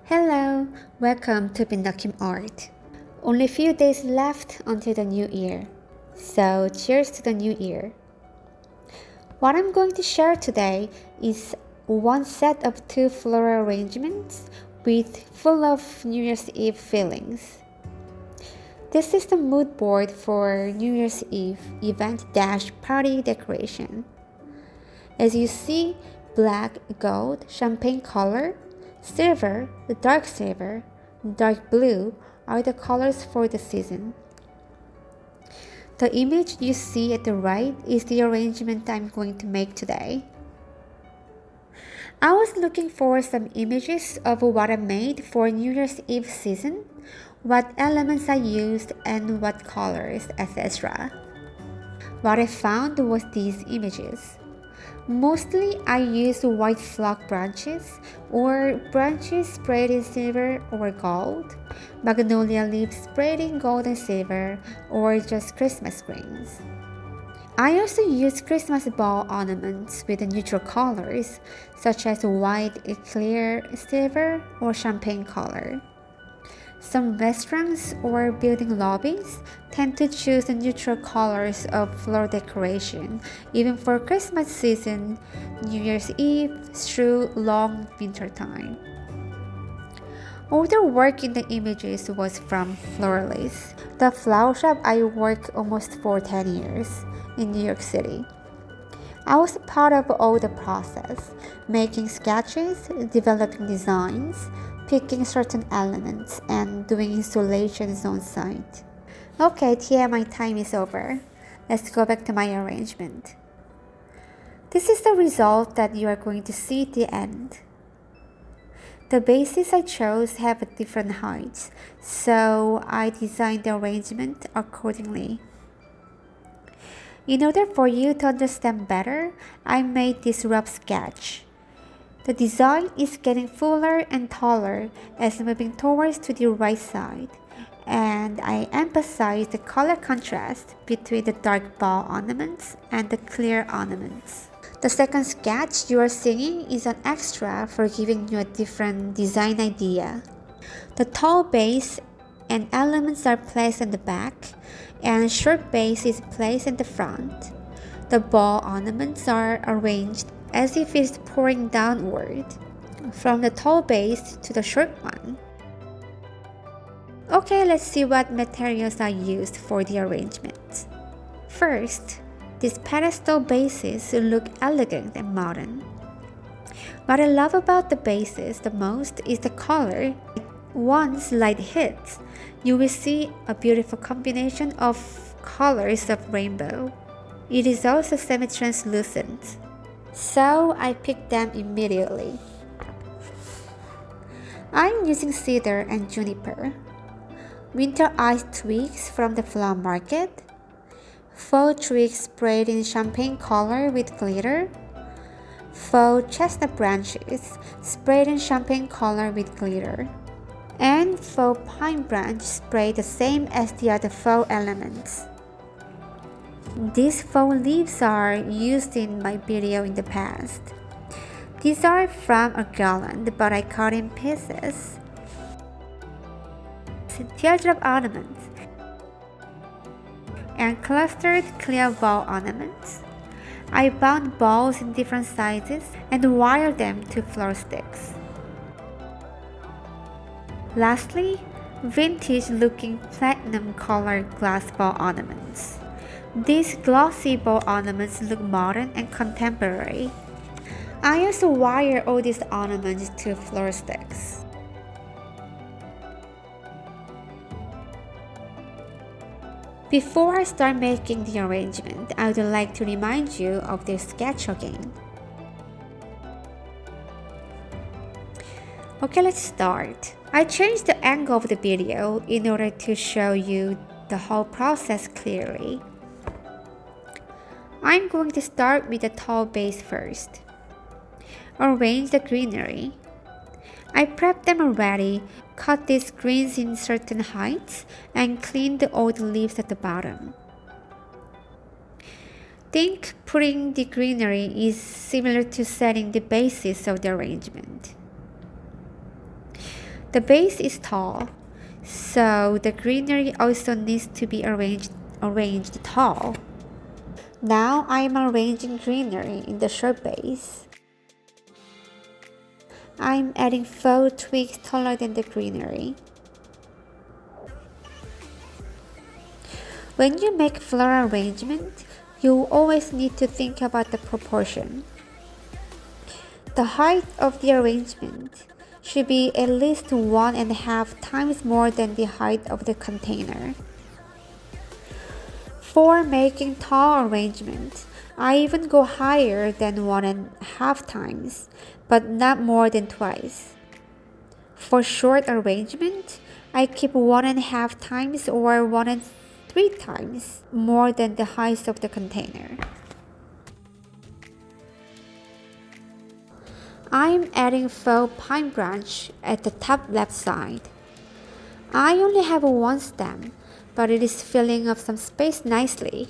Hello, welcome to Binna Kim Art. Only a few days left until the new year, so cheers to the new year. What I'm going to share today is one set of two floral arrangements full of New Year's Eve feelings. This is the mood board for New Year's Eve event-party decoration. As you see, black, gold, champagne color, silver, dark silver, dark blue are the colors for the season. The image you see at the right is the arrangement I'm going to make today. I was looking for some images of what I made for New Year's Eve season, what elements I used and what colors, etc. What I found was these images. Mostly I used white phlox branches or branches sprayed in silver or gold, magnolia leaves sprayed in gold and silver, or just Christmas greens. I also used Christmas ball ornaments with neutral colors such as white, clear, silver, or champagne color. Some restaurants or building lobbies tend to choose the neutral colors of floral decoration, even for Christmas season, New Year's Eve, through long winter time. All the work in the images was from Floralist, the flower shop I worked almost for 10 years in New York City. I was a part of all the process, making sketches, developing designs, picking certain elements, and doing installations on site. Okay, TMI time is over. Let's go back to my arrangement. This is the result that you are going to see at the end. The bases I chose have different heights, so I designed the arrangement accordingly. In order for you to understand better, I made this rough sketch. The design is getting fuller and taller as moving towards to the right side, and I emphasize the color contrast between the dark ball ornaments and the clear ornaments. The second sketch you are seeing is an extra for giving you a different design idea. The tall base and elements are placed in the back, and short base is placed in the front. The ball ornaments are arranged as if it's pouring downward, from the tall base to the short one. Okay, let's see what materials I used for the arrangement. First, these pedestal bases look elegant and modern. What I love about the bases the most is the color. Once light hits, you will see a beautiful combination of colors of rainbow. It is also semi-translucent, so I picked them immediately. I'm using Cedar and Juniper, winter ice twigs from the flower market, faux twigs sprayed in champagne color with glitter, faux chestnut branches sprayed in champagne color with glitter, and faux pine branch sprayed the same as the other faux elements. These faux leaves are used in my video in the past. These are from a garland, but I cut in pieces. Teardrop ornaments and clustered clear ball ornaments. I bound balls in different sizes and wired them to floor sticks. Lastly, vintage-looking platinum-colored glass ball ornaments. These glossy ball ornaments look modern and contemporary. I also wire all these ornaments to floor sticks. Before I start making the arrangement, I would like to remind you of this sketch again. Okay, let's start. I changed the angle of the video in order to show you the whole process clearly. I'm going to start with the tall base first. Arrange the greenery. I prepped them already, cut these greens in certain heights, and cleaned all the leaves at the bottom. Think putting the greenery is similar to setting the basis of the arrangement. The base is tall, so the greenery also needs to be arranged tall. Now I am arranging greenery in the short base. I'm adding faux twigs taller than the greenery. When you make floral arrangement, you always need to think about the proportion. The height of the arrangement should be at least 1.5 times more than the height of the container. For making tall arrangements, I even go higher than 1.5 times, but not more than twice. For short arrangement, I keep 1.5 times or 1.3 times more than the height of the container. I'm adding faux pine branch at the top left side. I only have one stem, but it is filling up some space nicely.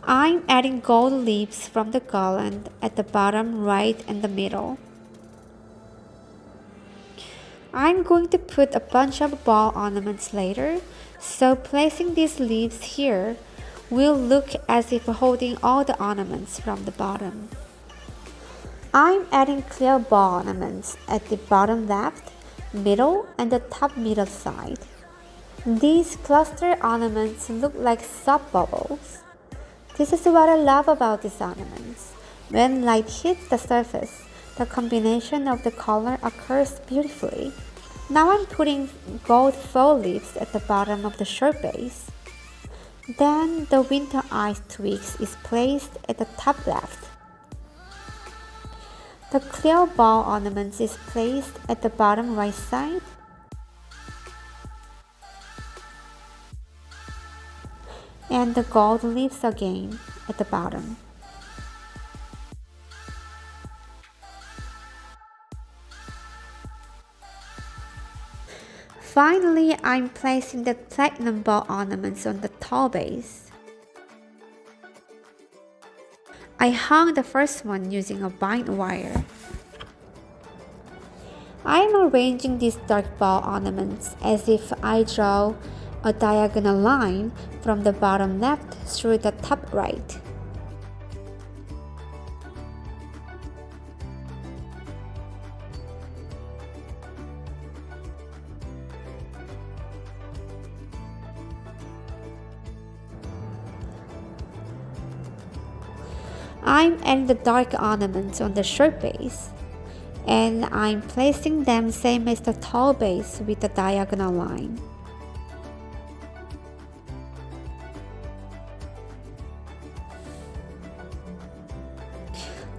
I'm adding gold leaves from the garland at the bottom right and the middle. I'm going to put a bunch of ball ornaments later, so placing these leaves here will look as if holding all the ornaments from the bottom. I'm adding clear ball ornaments at the bottom left, middle, and the top middle side. These cluster ornaments look like soap bubbles. This is what I love about these ornaments. When light hits the surface, the combination of the color occurs beautifully. Now I'm putting gold faux leaves at the bottom of the short base. Then the winter ice twigs is placed at the top left. The clear ball ornaments is placed at the bottom right side. And the gold leaves again at the bottom. Finally, I'm placing the platinum ball ornaments on the tall base. I hung the first one using a bind wire. I'm arranging these dark ball ornaments as if I draw a diagonal line from the bottom left through the top right. I'm adding the dark ornaments on the short base, and I'm placing them same as the tall base with the diagonal line.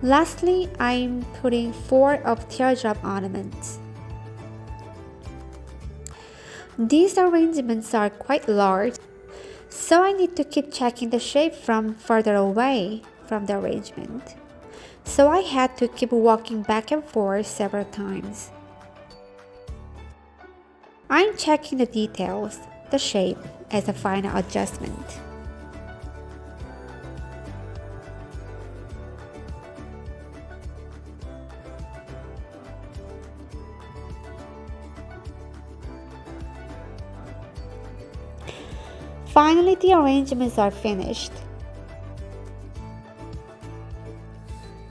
Lastly, I'm putting 4 of teardrop ornaments. These arrangements are quite large, so I need to keep checking the shape from further away from the arrangement. So I had to keep walking back and forth several times. I'm checking the details, the shape, as a final adjustment. Finally, the arrangements are finished.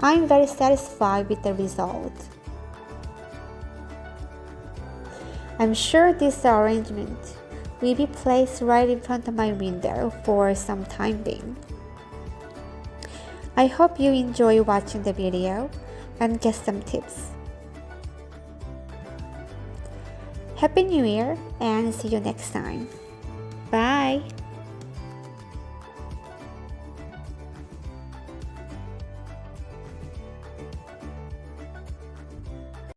I'm very satisfied with the result. I'm sure this arrangement will be placed right in front of my window for some time being. I hope you enjoy watching the video and get some tips. Happy New Year and see you next time. Bye!